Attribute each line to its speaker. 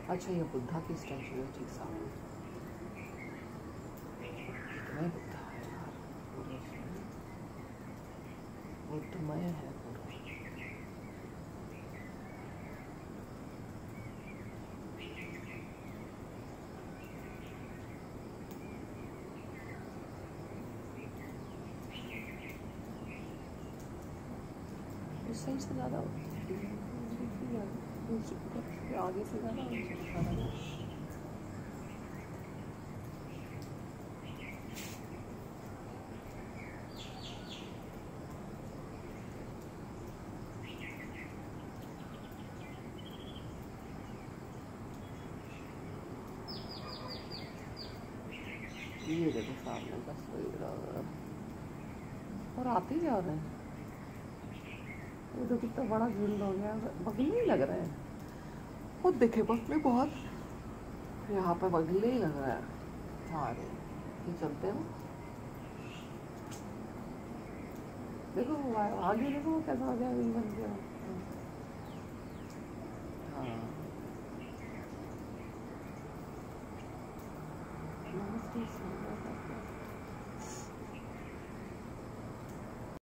Speaker 1: अच्छा ये बुद्धा की स्टैचू है ठीक सामने। कितने बुद्धा है यार पूरे इसमें, बुद्धमय है पूरा। इस साइड से ज़्यादा आगे से ज़्यादा ये देखो सामने बस वही और आते ही जा रहे हैं। ये तो कितना बड़ा झुंड हो गया, बगले ही लग रहे हैं। खुद देखे बगले बहुत, यहाँ पे बगले ही लग रहा है सारे। ये चलते हो देखो आगे देखो कैसा हो गया, बन गया। हाँ नमस्ते।